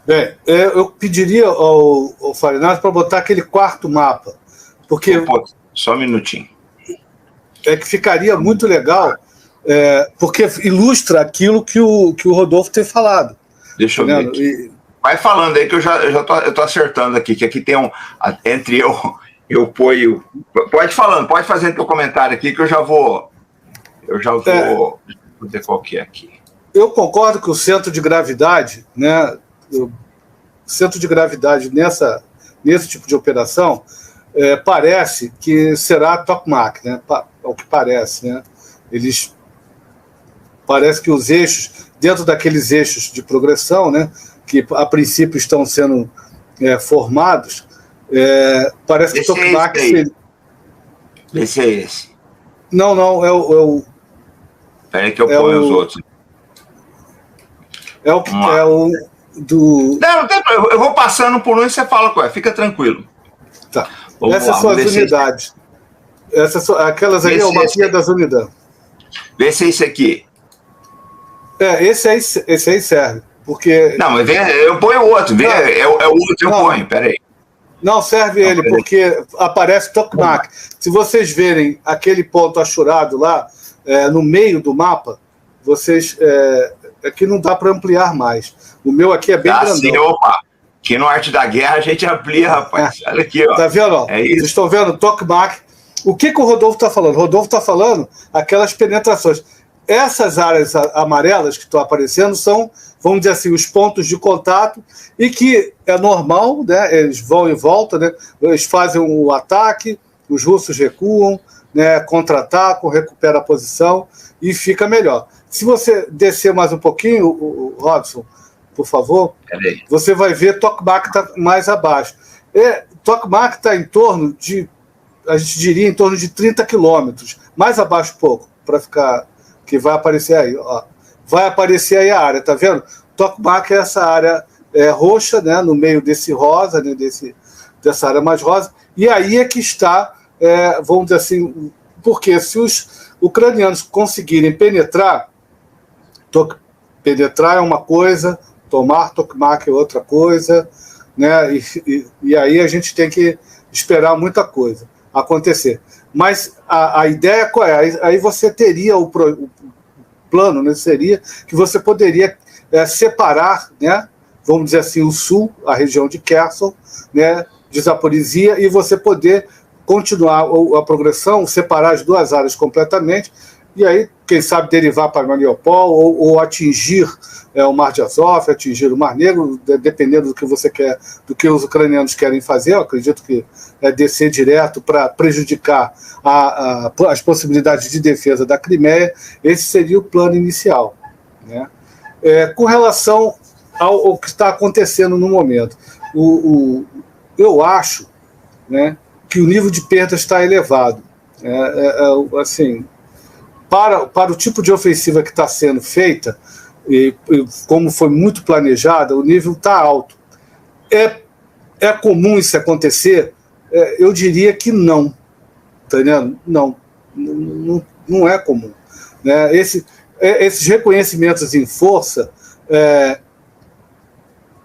Bem, eu pediria ao Farinazzi para botar aquele quarto mapa, porque... Só um minutinho. É que ficaria muito legal, porque ilustra aquilo que o Rodolfo tem falado. Deixa eu ver aqui. Vai falando aí que eu já tô acertando aqui, que aqui tem entre eu ponho... Pode falando, pode fazer teu comentário aqui que eu já vou ver qual que é aqui. Eu concordo que o centro de gravidade, né, nesse tipo de operação, parece que será tokamak, né? É o que parece, né? Parece que os eixos, dentro daqueles eixos de progressão, né, que a princípio estão sendo formados, parece que o tokamak seria... Esse é esse. Não, é o... Peraí que eu ponho os outros. É o do... Não tem problema. Eu vou passando por um e você fala qual é. Fica tranquilo. Tá. Essas são as unidades. Aquelas aí é o mapinha das unidades. Vê se é esse aqui. Esse aí serve. Porque... Não, mas eu ponho o outro. É o outro que eu ponho. Peraí. Não serve ele, porque aparece tokamak. Se vocês verem aquele ponto achurado lá, no meio do mapa, vocês... Aqui não dá para ampliar mais. O meu aqui é bem grandão. Sim, opa. Aqui no Arte da Guerra a gente amplia, rapaz. Olha aqui, ó. Tá vendo? Ó? Vocês estão vendo? Tokamak. O que o Rodolfo está falando? O Rodolfo está falando aquelas penetrações. Essas áreas amarelas que estão aparecendo são, vamos dizer assim, os pontos de contato e que é normal, né? Eles vão e voltam, né? Eles fazem o ataque, os russos recuam, né? Contra-atacam, recuperam a posição e fica melhor. Se você descer mais um pouquinho, o Robson, por favor, você vai ver tokamak está mais abaixo. Tokamak está em torno de, a gente diria, em torno de 30 quilômetros, mais abaixo um pouco, para ficar, que vai aparecer aí. Ó. Vai aparecer aí a área, tá vendo? Tokamak é essa área roxa, né, no meio desse rosa, né, dessa área mais rosa, e aí é que está, vamos dizer assim, porque se os ucranianos conseguirem penetrar é uma coisa, tomar tokamak é outra coisa, né? E aí a gente tem que esperar muita coisa acontecer. Mas a ideia qual é? Aí você teria o plano, né? Seria que você poderia separar, né? Vamos dizer assim, o sul, a região de Kherson, né? De Zaporizhia, e você poder continuar a progressão, separar as duas áreas completamente, e aí, quem sabe, derivar para Mariupol ou atingir o Mar de Azov, atingir o Mar Negro, dependendo do que você quer, do que os ucranianos querem fazer. Eu acredito que descer direto para prejudicar as possibilidades de defesa da Crimeia. Esse seria o plano inicial, né? Com relação ao que está acontecendo no momento, eu acho, né, que o nível de perda está elevado. Assim, para o tipo de ofensiva que está sendo feita, e como foi muito planejada, o nível está alto. É comum isso acontecer? Eu diria que não. Tá entendendo? Não é comum. Né? Esses reconhecimentos em força,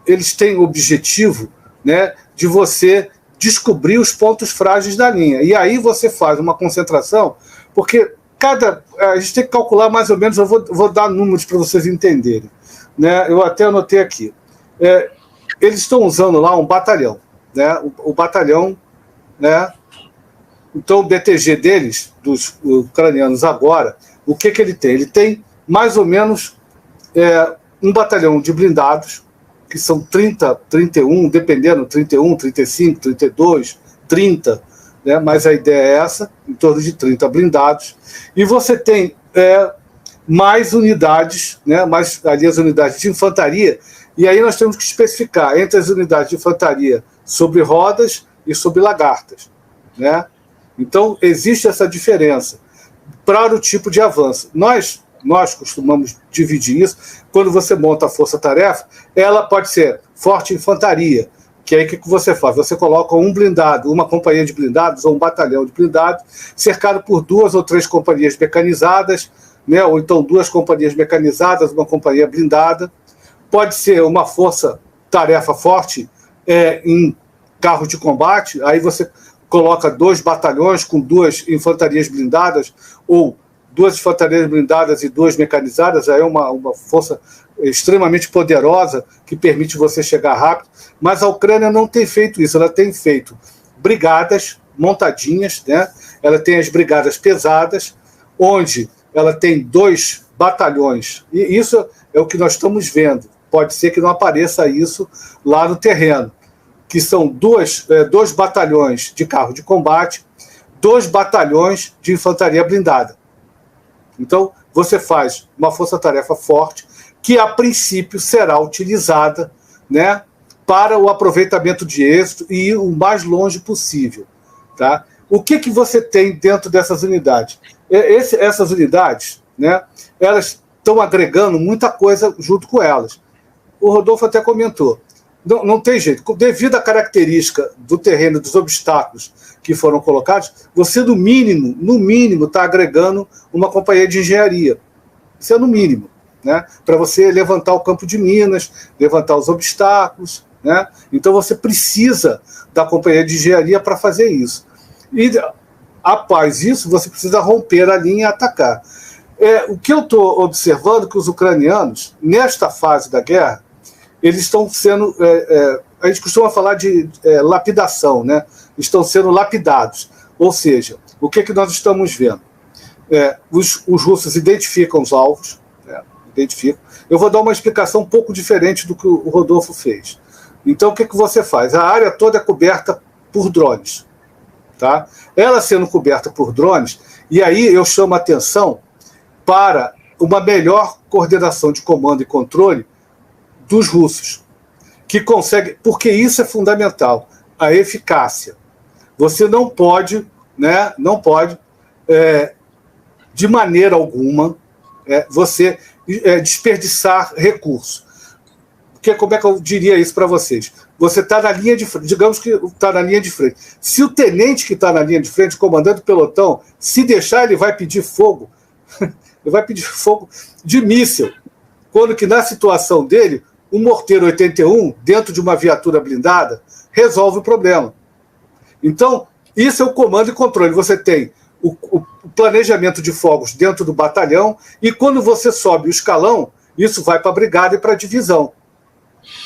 eles têm o objetivo, né, de você descobrir os pontos frágeis da linha. E aí você faz uma concentração, porque a gente tem que calcular mais ou menos, eu vou dar números para vocês entenderem. Né? Eu até anotei aqui. Eles estão usando lá um batalhão. Né? O batalhão, né? Então o BTG deles, dos ucranianos agora, o que ele tem? Ele tem mais ou menos um batalhão de blindados, que são 30, 31, dependendo, 31, 35, 32, 30, né? Mas a ideia é essa, em torno de 30 blindados. E você tem mais unidades, né? Mais ali as unidades de infantaria, e aí nós temos que especificar entre as unidades de infantaria sobre rodas e sobre lagartas, né? Então, existe essa diferença para o tipo de avanço. Nós costumamos dividir isso. Quando você monta a força-tarefa, ela pode ser forte infantaria, que aí o que você faz? Você coloca um blindado, uma companhia de blindados ou um batalhão de blindados, cercado por 2 ou 3 companhias mecanizadas, né? Ou então 2 companhias mecanizadas, uma companhia blindada. Pode ser uma força tarefa forte em carros de combate, aí você coloca 2 batalhões com 2 infantarias blindadas, ou 2 infantarias blindadas e 2 mecanizadas, aí é uma força extremamente poderosa que permite você chegar rápido. Mas a Ucrânia não tem feito isso, ela tem feito brigadas montadinhas, né? Ela tem as brigadas pesadas, onde ela tem 2 batalhões, e isso é o que nós estamos vendo. Pode ser que não apareça isso lá no terreno, que são 2 batalhões de carro de combate, 2 batalhões de infantaria blindada. Então, você faz uma força-tarefa forte, que a princípio será utilizada, né, para o aproveitamento de êxito e ir o mais longe possível. Tá? O que você tem dentro dessas unidades? Essas unidades, né, elas estão agregando muita coisa junto com elas. O Rodolfo até comentou. Não tem jeito. Devido à característica do terreno, dos obstáculos que foram colocados, você, no mínimo, está agregando uma companhia de engenharia. Isso é no mínimo, né? Para você levantar o campo de minas, levantar os obstáculos, né? Então você precisa da companhia de engenharia para fazer isso. E, após isso, você precisa romper a linha e atacar. O que eu estou observando é que os ucranianos, nesta fase da guerra, eles estão sendo, a gente costuma falar de lapidação, né? Estão sendo lapidados. Ou seja, o que nós estamos vendo? Os russos identificam os alvos, identificam. Eu vou dar uma explicação um pouco diferente do que o Rodolfo fez. Então, o que você faz? A área toda é coberta por drones. Tá? Ela sendo coberta por drones, e aí eu chamo a atenção para uma melhor coordenação de comando e controle dos russos, que consegue, porque isso é fundamental, a eficácia. Você não pode, né, de maneira alguma, você desperdiçar recursos. Porque, como é que eu diria isso para vocês? Você está na linha de frente, digamos que está na linha de frente. Se o tenente que está na linha de frente, comandando o pelotão, se deixar, ele vai pedir fogo, ele vai pedir fogo de míssil, quando que na situação dele, um morteiro 81, dentro de uma viatura blindada, resolve o problema. Então, isso é o comando e controle. Você tem o planejamento de fogos dentro do batalhão, e quando você sobe o escalão, isso vai para a brigada e para a divisão.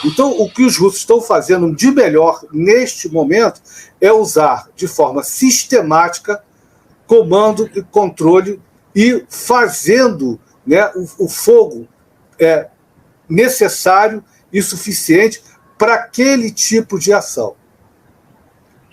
Então, o que os russos estão fazendo de melhor neste momento é usar de forma sistemática comando e controle e fazendo, né, o fogo necessário e suficiente para aquele tipo de ação.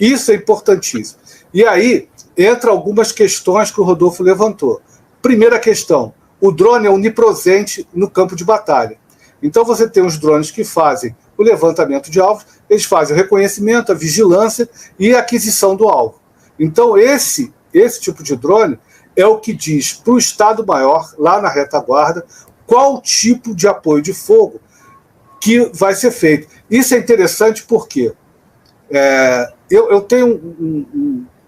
Isso é importantíssimo. E aí entra algumas questões que o Rodolfo levantou. Primeira questão, o drone é onipresente no campo de batalha. Então você tem os drones que fazem o levantamento de alvos, eles fazem o reconhecimento, a vigilância e a aquisição do alvo. Então esse tipo de drone é o que diz para o Estado-Maior, lá na retaguarda, qual tipo de apoio de fogo que vai ser feito. Isso é interessante porque eu tenho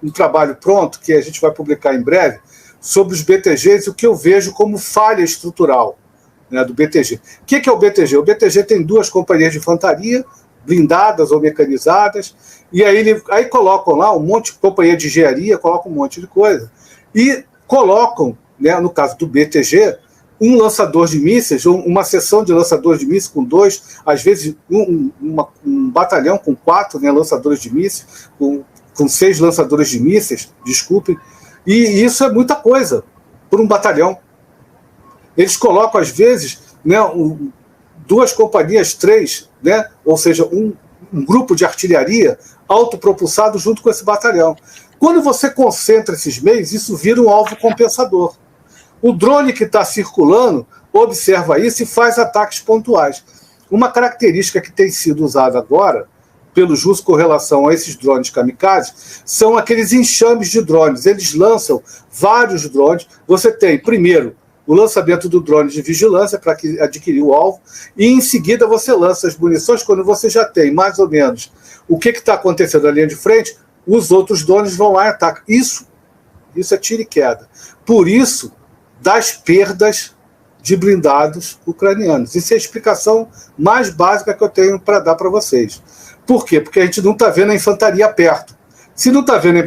um trabalho pronto, que a gente vai publicar em breve, sobre os BTGs e o que eu vejo como falha estrutural, né, do BTG. O que é o BTG? O BTG tem 2 companhias de infantaria, blindadas ou mecanizadas, e aí colocam lá um monte de companhia de engenharia, colocam um monte de coisa, e colocam, né, no caso do BTG, um lançador de mísseis, uma seção de lançadores de mísseis com 2, às vezes um batalhão com 4, né, lançadores de mísseis, com 6 lançadores de mísseis, desculpem, e isso é muita coisa por um batalhão. Eles colocam, às vezes, né, 2 companhias, 3, né, ou seja, um grupo de artilharia autopropulsado junto com esse batalhão. Quando você concentra esses meios, isso vira um alvo compensador. O drone que está circulando observa isso e faz ataques pontuais. Uma característica que tem sido usada agora pelos russos com relação a esses drones kamikazes são aqueles enxames de drones. Eles lançam vários drones. Você tem, primeiro, o lançamento do drone de vigilância para adquirir o alvo, e em seguida você lança as munições quando você já tem mais ou menos o que está acontecendo na linha de frente, os outros drones vão lá e atacam. Isso é tiro e queda. Por isso, das perdas de blindados ucranianos. Isso é a explicação mais básica que eu tenho para dar para vocês. Por quê? Porque a gente não está vendo a infantaria perto. Se não está vendo a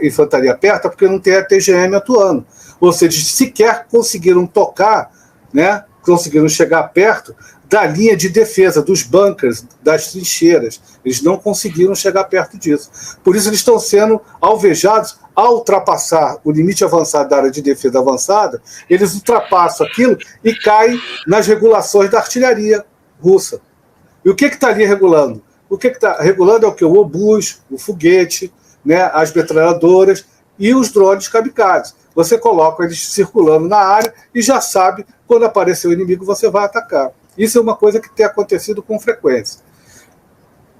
infantaria perto, é porque não tem a TGM atuando. Ou seja, sequer conseguiram tocar, né, conseguiram chegar perto da linha de defesa, dos bunkers, das trincheiras. Eles não conseguiram chegar perto disso. Por isso eles estão sendo alvejados. Ao ultrapassar o limite avançado da área de defesa avançada, eles ultrapassam aquilo e caem nas regulações da artilharia russa. E o que está ali regulando? O que está regulando é o que? O obus, o foguete, né, as metralhadoras e os drones kamikazes. Você coloca eles circulando na área e já sabe, quando aparecer o inimigo, você vai atacar. Isso é uma coisa que tem acontecido com frequência.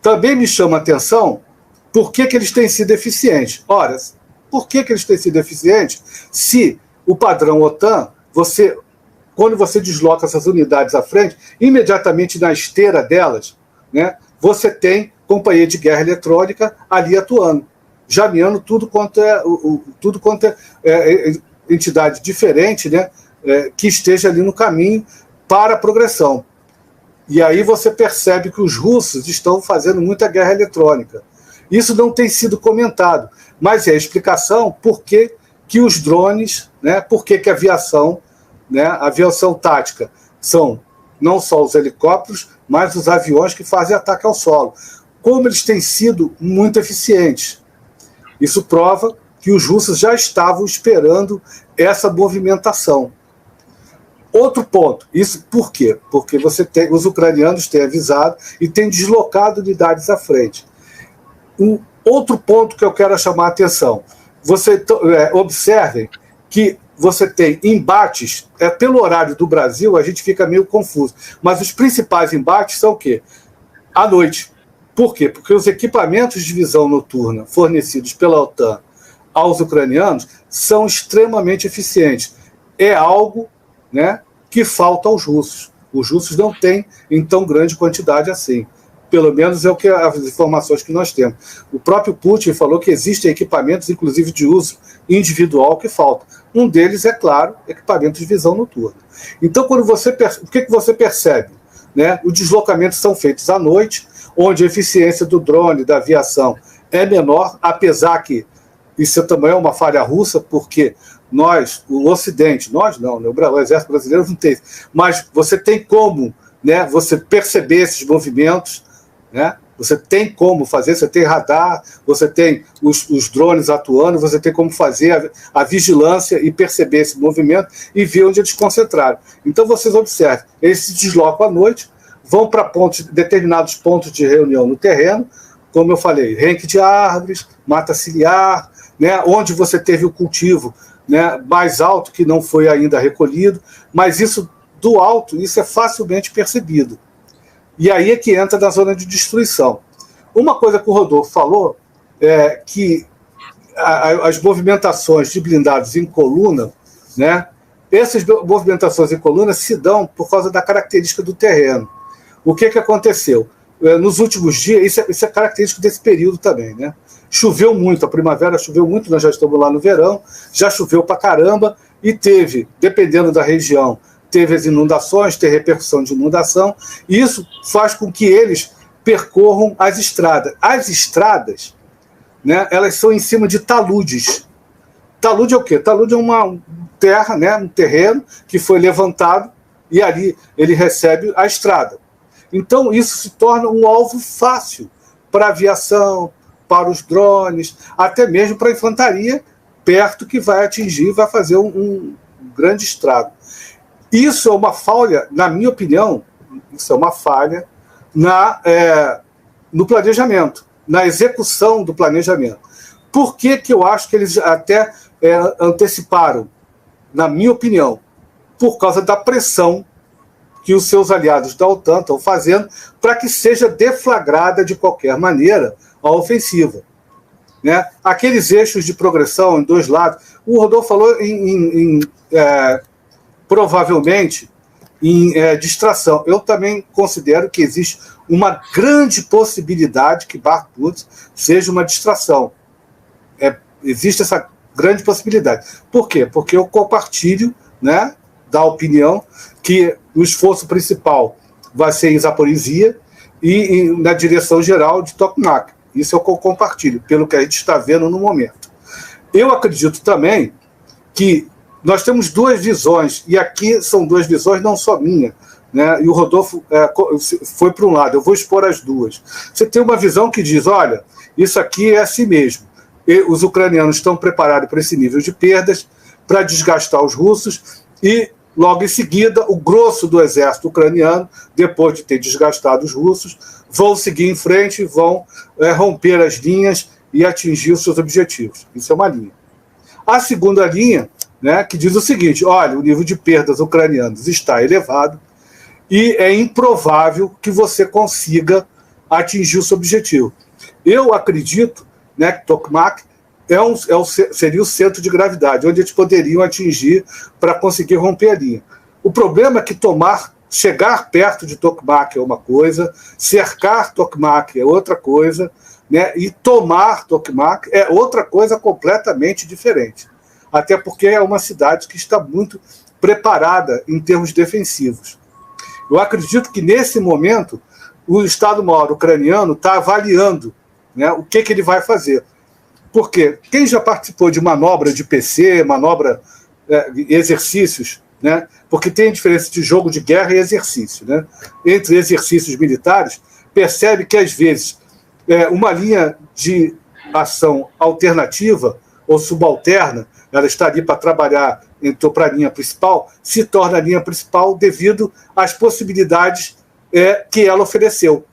Também me chama a atenção por que eles têm sido eficientes. Ora, por que eles têm sido eficientes se o padrão OTAN, quando você desloca essas unidades à frente, imediatamente na esteira delas, né, você tem companhia de guerra eletrônica ali atuando, jameando tudo quanto é entidade diferente, né, que esteja ali no caminho para a progressão. E aí você percebe que os russos estão fazendo muita guerra eletrônica. Isso não tem sido comentado, mas é a explicação por que os drones, né, por que a aviação, né, a aviação tática, são não só os helicópteros, mas os aviões que fazem ataque ao solo. Como eles têm sido muito eficientes. Isso prova que os russos já estavam esperando essa movimentação. Outro ponto, isso por quê? Porque os ucranianos têm avisado e têm deslocado unidades à frente. Um outro ponto que eu quero chamar a atenção, observem que você tem embates, pelo horário do Brasil a gente fica meio confuso, mas os principais embates são o quê? À noite. Por quê? Porque os equipamentos de visão noturna fornecidos pela OTAN aos ucranianos são extremamente eficientes. É algo, né, que falta aos russos. Os russos não têm em tão grande quantidade assim. Pelo menos é o que as informações que nós temos. O próprio Putin falou que existem equipamentos, inclusive de uso individual, que faltam. Um deles, é claro, equipamento de visão noturna. Então, o que você percebe? Né? Os deslocamentos são feitos à noite, onde a eficiência do drone, da aviação, é menor, apesar que isso também é uma falha russa, porque nós, o Ocidente, nós não, né? O Exército Brasileiro não tem, mas você tem como, né, você perceber esses movimentos, né? Você tem como fazer, você tem radar, você tem os drones atuando, você tem como fazer a vigilância e perceber esse movimento e ver onde eles concentraram. Então vocês observem, eles se deslocam à noite, vão para determinados pontos de reunião no terreno, como eu falei, renque de árvores, mata ciliar, né, onde você teve o cultivo, né, mais alto que não foi ainda recolhido, mas isso do alto, isso é facilmente percebido. E aí é que entra na zona de destruição. Uma coisa que o Rodolfo falou é que as movimentações de blindados em coluna, né, essas movimentações em coluna se dão por causa da característica do terreno. O que aconteceu? Nos últimos dias, isso é característico desse período também, né? Choveu muito, a primavera choveu muito, nós já estamos lá no verão, já choveu pra caramba, e teve, dependendo da região, teve as inundações, tem repercussão de inundação, e isso faz com que eles percorram as estradas. As estradas, né, elas são em cima de taludes. Talude é o quê? Talude é uma terra, né, um terreno que foi levantado, e ali ele recebe a estrada. Então isso se torna um alvo fácil para a aviação, para os drones, até mesmo para a infantaria, perto, que vai atingir, vai fazer um grande estrago. Isso é uma falha, na minha opinião, isso é uma falha no planejamento, na execução do planejamento. Por que eu acho que eles até anteciparam? Na minha opinião, por causa da pressão que os seus aliados da OTAN estão fazendo para que seja deflagrada de qualquer maneira a ofensiva. Né? Aqueles eixos de progressão em dois lados, o Rodolfo falou provavelmente em distração. Eu também considero que existe uma grande possibilidade que Bakhmut seja uma distração. Existe essa grande possibilidade. Por quê? Porque eu compartilho, né, da opinião que o esforço principal vai ser em Zaporizhia e na direção geral de Tokmak. Isso eu compartilho, pelo que a gente está vendo no momento. Eu acredito também que nós temos duas visões, e aqui são duas visões, não só minha, né? E o Rodolfo foi para um lado, eu vou expor as duas. Você tem uma visão que diz, olha, isso aqui é assim mesmo. E os ucranianos estão preparados para esse nível de perdas, para desgastar os russos, e logo em seguida o grosso do exército ucraniano, depois de ter desgastado os russos, vão seguir em frente, vão romper as linhas e atingir os seus objetivos. Isso é uma linha. A segunda linha, né, que diz o seguinte, olha, o nível de perdas ucranianas está elevado e é improvável que você consiga atingir o seu objetivo. Eu acredito, né, que Tokmak seria o centro de gravidade, onde eles poderiam atingir para conseguir romper a linha. O problema é que chegar perto de Tokmak é uma coisa, cercar Tokmak é outra coisa, né, e tomar Tokmak é outra coisa completamente diferente. Até porque é uma cidade que está muito preparada em termos defensivos. Eu acredito que, nesse momento, o Estado-Maior ucraniano está avaliando, né, o que ele vai fazer. Porque quem já participou de manobra de PC, exercícios, né, porque tem a diferença de jogo de guerra e exercício, né, entre exercícios militares, percebe que, às vezes, uma linha de ação alternativa ou subalterna, ela está ali para trabalhar, entrou para a linha principal, se torna a linha principal devido às possibilidades que ela ofereceu.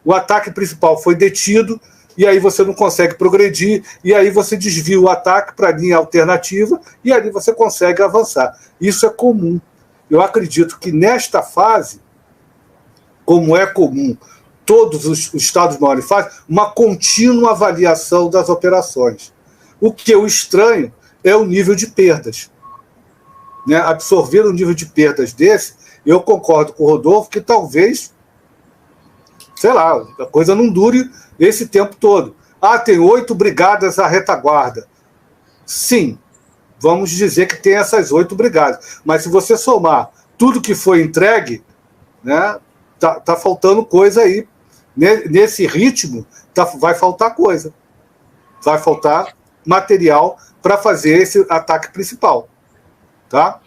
O ataque principal foi detido, e aí você não consegue progredir, e aí você desvia o ataque para a linha alternativa, e ali você consegue avançar. Isso é comum. Eu acredito que nesta fase, como é comum, todos os Estados-maiores fazem, uma contínua avaliação das operações. O que eu estranho é o nível de perdas. Né? Absorver um nível de perdas desse, eu concordo com o Rodolfo que talvez, sei lá, a coisa não dure esse tempo todo. Tem 8 brigadas à retaguarda. Sim, vamos dizer que tem essas 8 brigadas. Mas se você somar tudo que foi entregue, né, tá faltando coisa aí. Nesse ritmo, vai faltar coisa. Vai faltar material para fazer esse ataque principal. Tá?